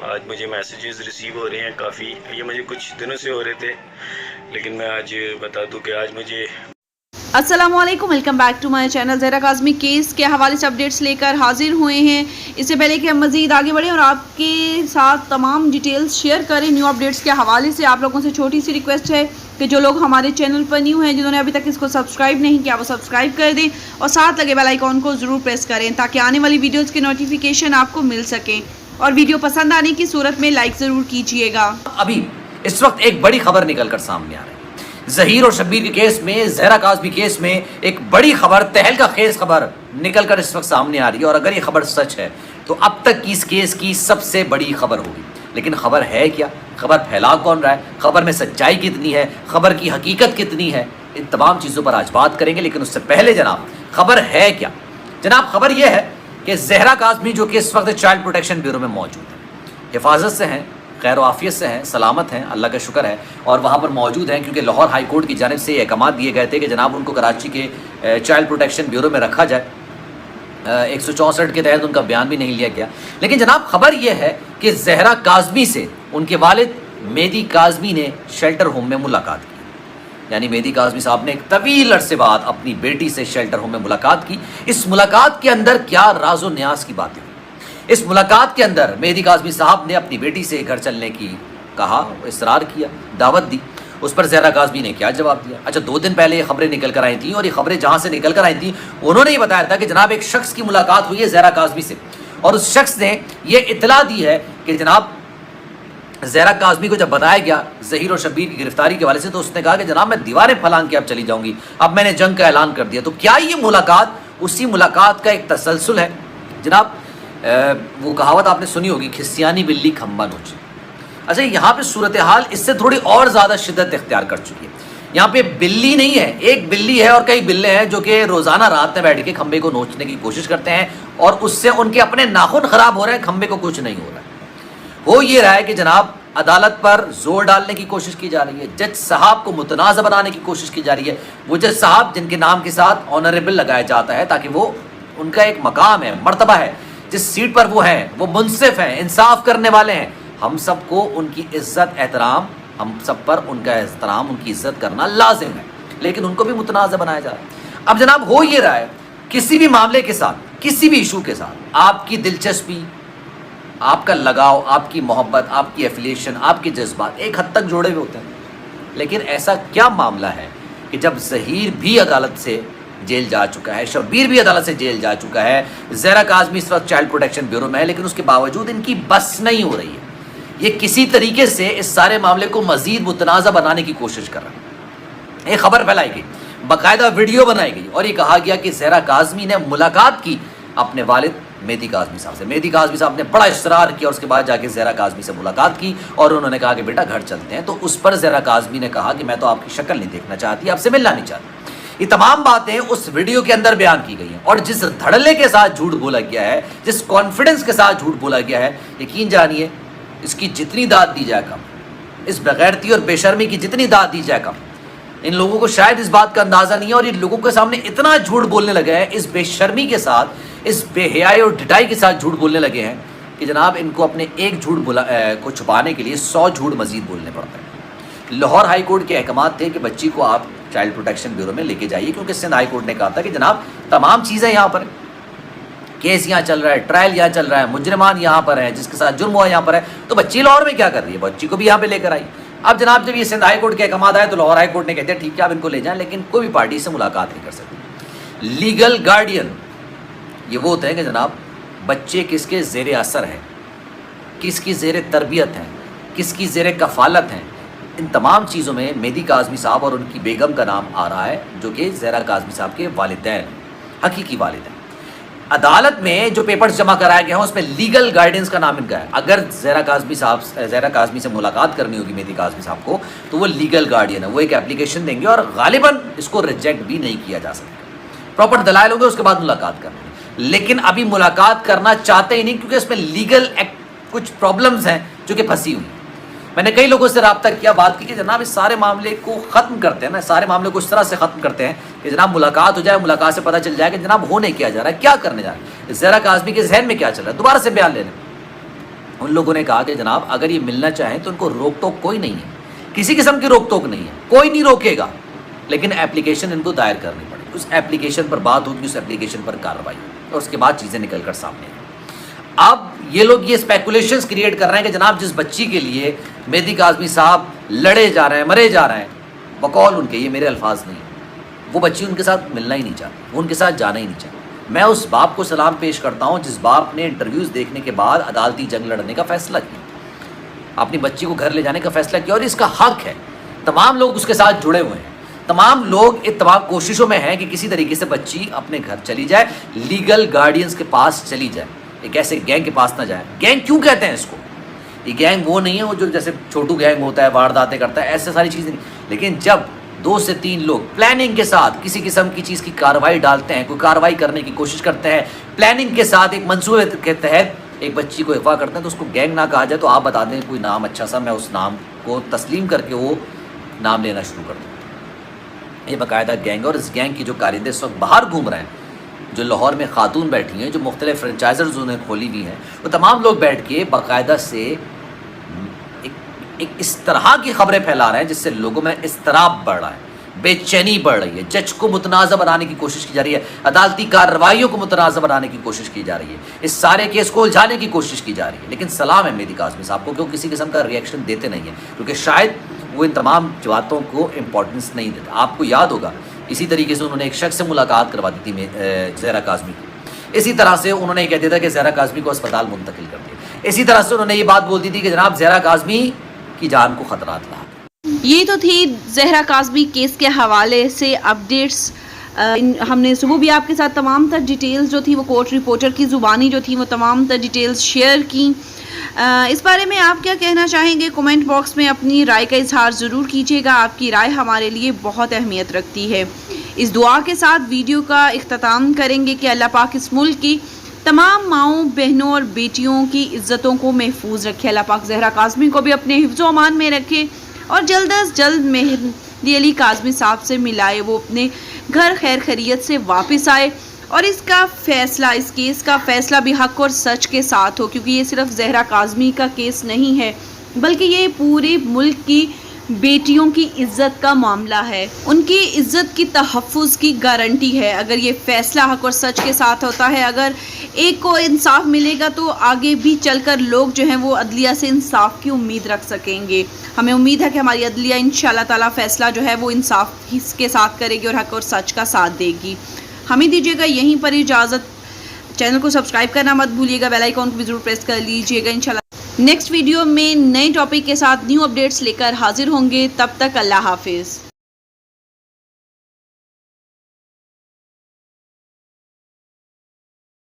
آج مجھے messages receive ہو رہے ہیں کافی، یہ مجھے کچھ دنوں سے ہو رہے تھے، لیکن میں آج بتا دوں کہ آج مجھے السلام علیکم، welcome back to my channel. Zahra Kazmi case کے حوالے سے اپڈیٹس لے کر حاضر ہوئے ہیں۔ اس سے پہلے کہ ہم مزید آگے بڑھیں اور آپ کے ساتھ تمام ڈیٹیلز شیئر کریں نیو اپڈیٹس کے حوالے سے، آپ لوگوں سے چھوٹی سی ریکویسٹ ہے کہ جو لوگ ہمارے چینل پر نیو ہیں، جنہوں نے ابھی تک اس کو سبسکرائب نہیں کیا، وہ سبسکرائب کر دیں اور ساتھ لگے بیل آئیکن کو ضرور پریس کریں تاکہ آنے والی ویڈیوز کی نوٹیفیکیشن آپ کو مل سکیں، اور ویڈیو پسند آنے کی صورت میں لائک ضرور کیجیے گا۔ ابھی اس وقت ایک بڑی خبر نکل کر سامنے آ رہی ہے۔ ظہیر اور شبیر کے کیس میں، زہرا کاظمی کیس میں ایک بڑی خبر، تہلکہ خیز خبر نکل کر اس وقت سامنے آ رہی ہے، اور اگر یہ خبر سچ ہے تو اب تک کی اس کیس کی سب سے بڑی خبر ہوگی۔ لیکن خبر ہے کیا؟ خبر پھیلا کون رہا ہے؟ خبر میں سچائی کتنی ہے؟ خبر کی حقیقت کتنی ہے؟ ان تمام چیزوں پر آج بات کریں گے، لیکن اس سے پہلے جناب خبر ہے کیا؟ جناب خبر یہ ہے کہ زہرا کاظمی جو کہ اس وقت چائلڈ پروٹیکشن بیورو میں موجود ہے، حفاظت سے ہیں، خیر و عافیت سے ہیں، سلامت ہیں، اللہ کا شکر ہے، اور وہاں پر موجود ہیں کیونکہ لاہور ہائی کورٹ کی جانب سے یہ احکامات دیے گئے تھے کہ جناب ان کو کراچی کے چائلڈ پروٹیکشن بیورو میں رکھا جائے۔ 164 کے تحت ان کا بیان بھی نہیں لیا گیا۔ لیکن جناب خبر یہ ہے کہ زہرا کاظمی سے ان کے والد مہدی کاظمی نے شیلٹر ہوم میں ملاقات کی، یعنی مہدی کاظمی صاحب نے ایک طویل عرصے بعد اپنی بیٹی سے شیلٹر ہوم میں ملاقات کی۔ اس ملاقات کے اندر کیا راز و نیاز کی باتیں؟ اس ملاقات کے اندر مہدی کاظمی صاحب نے اپنی بیٹی سے گھر چلنے کی کہا، اصرار کیا، دعوت دی۔ اس پر زہرا کاظمی نے کیا جواب دیا؟ اچھا 2 دن پہلے یہ خبریں نکل کر آئی تھیں، اور یہ خبریں جہاں سے نکل کر آئی تھیں انہوں نے یہ بتایا تھا کہ جناب ایک شخص کی ملاقات ہوئی ہے زہرا کاظمی سے، اور اس شخص نے یہ اطلاع دی ہے کہ جناب زہرا کاظمی کو جب بتایا گیا ظہیر اور شبیر کی گرفتاری کے حوالے سے، تو اس نے کہا کہ جناب میں دیواریں پھلانگ کے اب چلی جاؤں گی، اب میں نے جنگ کا اعلان کر دیا۔ تو کیا یہ ملاقات اسی ملاقات کا ایک تسلسل ہے؟ جناب وہ کہاوت آپ نے سنی ہوگی، کھسیانی بلی کھمبا نوچے۔ اچھا یہاں پہ صورتحال اس سے تھوڑی اور زیادہ شدت اختیار کر چکی ہے۔ یہاں پہ بلی نہیں ہے، ایک بلی ہے اور کئی بلے ہیں جو کہ روزانہ رات میں بیٹھ کے کھمبے کو نوچنے کی کوشش کرتے ہیں، اور اس سے ان کے اپنے ناخن خراب ہو رہے ہیں، کھمبے کو کچھ نہیں ہو رہا ہے۔ ہو یہ رہا ہے کہ جناب عدالت پر زور ڈالنے کی کوشش کی جا رہی ہے، جج صاحب کو متنازع بنانے کی کوشش کی جا رہی ہے، وہ جج صاحب جن کے نام کے ساتھ آنریبل لگایا جاتا ہے تاکہ وہ ان کا ایک مقام ہے، مرتبہ ہے، جس سیٹ پر وہ ہیں وہ منصف ہیں، انصاف کرنے والے ہیں۔ ہم سب کو ان کی عزت احترام، ہم سب پر ان کا احترام، ان کی عزت کرنا لازم ہے، لیکن ان کو بھی متنازع بنایا جا رہا ہے۔ اب جناب ہو یہ رہا ہے، کسی بھی معاملے کے ساتھ، کسی بھی ایشو کے ساتھ آپ کی دلچسپی، آپ کا لگاؤ، آپ کی محبت، آپ کی ایفیلیشن، آپ کے جذبات ایک حد تک جوڑے ہوئے ہوتے ہیں، لیکن ایسا کیا معاملہ ہے کہ جب ظہیر بھی عدالت سے جیل جا چکا ہے، شبیر بھی عدالت سے جیل جا چکا ہے، زہرا کاظمی اس وقت چائلڈ پروٹیکشن بیورو میں ہے، لیکن اس کے باوجود ان کی بس نہیں ہو رہی ہے، یہ کسی طریقے سے اس سارے معاملے کو مزید متنازع بنانے کی کوشش کر رہا ہے۔ ایک خبر پھیلائی گئی، باقاعدہ ویڈیو بنائی گئی، اور یہ کہا گیا کہ زہرا کاظمی نے ملاقات کی اپنے والد مہدی کاظمی صاحب سے۔ مہدی کاظمی صاحب نے بڑا اصرار کیا، اور اس کے بعد جا کے زہرا کاظمی سے ملاقات کی، اور انہوں نے کہا کہ بیٹا گھر چلتے ہیں۔ تو اس پر زہرا کاظمی نے کہا کہ میں تو آپ کی شکل نہیں دیکھنا چاہتی، آپ سے ملنا نہیں چاہتی۔ یہ تمام باتیں اس ویڈیو کے اندر بیان کی گئی ہیں، اور جس دھڑلے کے ساتھ جھوٹ بولا گیا ہے، جس کانفیڈنس کے ساتھ جھوٹ بولا گیا ہے، یقین جانیے اس کی جتنی داد دی جائے کم، اس بغیرتی اور بے شرمی کی جتنی داد دی جائے کم۔ ان لوگوں کو شاید اس بات کا اندازہ نہیں ہے، اور یہ لوگوں کے سامنے اتنا جھوٹ بولنے لگے ہیں، اس بے شرمی کے ساتھ، اس بے حیائی اور ڈٹائی کے ساتھ جھوٹ بولنے لگے ہیں کہ جناب ان کو اپنے ایک جھوٹ کو چھپانے کے لیے 100 جھوٹ مزید بولنے پڑتے ہیں۔ لاہور ہائی کورٹ کے احکامات تھے کہ بچی کو آپ چائلڈ پروٹیکشن بیورو میں لے کے جائیے، کیونکہ سندھ ہائی کورٹ نے کہا تھا کہ جناب تمام چیزیں یہاں پر، کیس یہاں چل رہا ہے، ٹرائل یہاں چل رہا ہے، مجرمان یہاں پر ہیں، جس کے ساتھ جرم ہوا یہاں پر ہے، تو بچی لاہور میں کیا کر رہی ہے؟ بچی کو بھی یہاں پہ لے کر آئی۔ اب جناب جب یہ سندھ ہائی کورٹ کے احکامات آئے تو لاہور ہائی کورٹ نے کہتے ہیں ٹھیک ہے آپ ان کو لے جائیں، لیکن کوئی بھی پارٹی سے ملاقات نہیں کر سکتی۔ لیگل گارڈین یہ وہ ہوتا ہے کہ جناب بچے کس کے زیر اثر ہیں، کس کی زیر تربیت ہیں، کس کی زیر کفالت ہیں، ان تمام چیزوں میں مہدی کاظمی صاحب اور ان کی بیگم کا نام آ رہا ہے، جو کہ زہرا کاظمی صاحب کے والدین، حقیقی والدین۔ عدالت میں جو پیپرز جمع کرائے گئے ہیں اس میں لیگل گائیڈنس کا نام ان کا ہے۔ اگر زہرا کاظمی سے ملاقات کرنی ہوگی مہدی کاظمی صاحب کو تو وہ لیگل گارڈین ہے، وہ ایک اپلیکیشن دیں گے، اور غالباً اس کو ریجیکٹ بھی نہیں کیا جا سکتا، پراپر دلائل ہوں گے، اس کے بعد ملاقات کریں گے۔ لیکن ابھی ملاقات کرنا چاہتے ہی نہیں، کیونکہ اس میں لیگل کچھ پرابلمز ہیں جو کہ پھنسی ہوئی۔ میں نے کئی لوگوں سے رابطہ کیا، بات کی کہ جناب اس سارے معاملے کو ختم کرتے ہیں نا، سارے معاملے کو اس طرح سے ختم کرتے ہیں کہ جناب ملاقات ہو جائے، ملاقات سے پتہ چل جائے کہ جناب ہونے کیا جا رہا ہے، کیا کرنے جا رہا ہے، زہرا کاظمی کے ذہن میں کیا چل رہا ہے، دوبارہ سے بیان لے لیں۔ ان لوگوں نے کہا کہ جناب اگر یہ ملنا چاہیں تو ان کو روک ٹوک کوئی نہیں ہے, کسی قسم کی روک ٹوک نہیں ہے, کوئی نہیں روکے گا, لیکن اپلیکیشن ان کو دائر کرنی پڑے گی. اس اپلیکیشن پر بات ہوگی, اس اپلیکیشن پر کارروائی ہوگی, اور اس کے بعد چیزیں نکل کر سامنے آئیں. اب یہ لوگ یہ اسپیکولیشنز کریٹ کر رہے ہیں کہ جناب جس بچی کے لیے مہدی کاظمی صاحب لڑے جا رہے ہیں, مرے جا رہے ہیں, بقول ان کے, یہ میرے الفاظ نہیں, وہ بچی ان کے ساتھ ملنا ہی نہیں چاہتی, وہ ان کے ساتھ جانا ہی نہیں چاہتی. میں اس باپ کو سلام پیش کرتا ہوں جس باپ نے انٹرویوز دیکھنے کے بعد عدالتی جنگ لڑنے کا فیصلہ کیا, اپنی بچی کو گھر لے جانے کا فیصلہ کیا, اور اس کا حق ہے. تمام لوگ اس کے ساتھ جڑے ہوئے ہیں, تمام لوگ تمام کوششوں میں ہیں کہ کسی طریقے سے بچی اپنے گھر چلی جائے, لیگل گارڈینز کے پاس چلی جائے, ایک ایسے گینگ کے پاس نہ جائے. گینگ کیوں کہتے ہیں اس کو؟ یہ گینگ وہ نہیں ہے وہ جو جیسے چھوٹو گینگ ہوتا ہے, وارداتیں کرتا ہے, ایسے ساری چیزیں نہیں. لیکن جب 2 سے 3 لوگ پلاننگ کے ساتھ کسی قسم کی چیز کی کارروائی ڈالتے ہیں, کوئی کارروائی کرنے کی کوشش کرتے ہیں, پلاننگ کے ساتھ ایک منصوبے کے تحت ایک بچی کو اغوا کرتے ہیں, تو اس کو گینگ نہ کہا جائے. تو آپ بتا دیں کوئی نام اچھا سا, میں اس نام کو تسلیم کر کے وہ نام لینا شروع کر دوں. یہ باقاعدہ گینگ, اور اس گینگ کی جو کارندے اس وقت باہر گھوم رہے ہیں, جو لاہور میں خاتون بیٹھی ہیں, جو مختلف فرنچائزرز انہیں کھولی ہوئی ہیں, وہ تمام لوگ بیٹھ کے باقاعدہ سے ایک اس طرح کی خبریں پھیلا رہے ہیں جس سے لوگوں میں اضطراب بڑھ رہا ہے, بے چینی بڑھ رہی ہے, جج کو متنازع بنانے کی کوشش کی جا رہی ہے, عدالتی کارروائیوں کو متنازع بنانے کی کوشش کی جا رہی ہے, اس سارے کیس کو الجھانے کی کوشش کی جا رہی ہے. لیکن سلام ہے مہدی کاظمی صاحب کو کہ وہ کسی قسم کا ریئیکشن دیتے نہیں ہیں, کیونکہ شاید وہ ان تمام باتوں کو امپورٹنس نہیں دیتا. آپ کو یاد ہوگا اسی طریقے سے انہوں نے ایک شخص سے ملاقات کروا دی تھی زہرا کاظمی کی, اسی طرح سے انہوں نے یہ کہہ دیا تھا کہ زہرا کاظمی کو اسپتال منتقل کر دیا, اسی طرح سے انہوں نے یہ بات بول دی تھی کہ جناب زہرا کاظمی کی جان کو خطرات لاحق. یہ تو تھی زہرا کاظمی کیس کے حوالے سے اپڈیٹس. ہم نے صبح بھی آپ کے ساتھ تمام تر ڈیٹیلز جو تھی وہ کورٹ رپورٹر کی زبانی جو تھی وہ تمام تر ڈیٹیلز شیئر کی. اس بارے میں آپ کیا کہنا چاہیں گے؟ کومنٹ باکس میں اپنی رائے کا اظہار ضرور کیجیے گا. آپ کی رائے ہمارے لیے بہت اہمیت رکھتی ہے. اس دعا کے ساتھ ویڈیو کا اختتام کریں گے کہ اللہ پاک اس ملک کی تمام ماؤں, بہنوں اور بیٹیوں کی عزتوں کو محفوظ رکھے. اللہ پاک زہرا کاظمی کو بھی اپنے حفظ و امان میں رکھے, اور جلد از جلد مہدی علی کاظمی صاحب سے ملائے, وہ اپنے گھر خیر خیریت سے واپس آئے, اور اس کا فیصلہ, اس کیس کا فیصلہ بھی حق اور سچ کے ساتھ ہو, کیونکہ یہ صرف زہرا کاظمی کا کیس نہیں ہے بلکہ یہ پورے ملک کی بیٹیوں کی عزت کا معاملہ ہے. ان کی عزت کی تحفظ کی گارنٹی ہے اگر یہ فیصلہ حق اور سچ کے ساتھ ہوتا ہے. اگر ایک کو انصاف ملے گا تو آگے بھی چل کر لوگ جو ہیں وہ عدلیہ سے انصاف کی امید رکھ سکیں گے. ہمیں امید ہے کہ ہماری عدلیہ انشاءاللہ تعالیٰ فیصلہ جو ہے وہ انصاف کے ساتھ کرے گی اور حق اور سچ کا ساتھ دے گی. ہمیں دیجیے گا یہیں پر اجازت. چینل کو سبسکرائب کرنا مت بھولیے گا, بیل آئیکن کو بھی ضرور پریس کر لیجیے گا. انشاءاللہ نیکسٹ ویڈیو میں نئے ٹاپک کے ساتھ نیو اپڈیٹس لے کر حاضر ہوں گے. تب تک اللہ حافظ.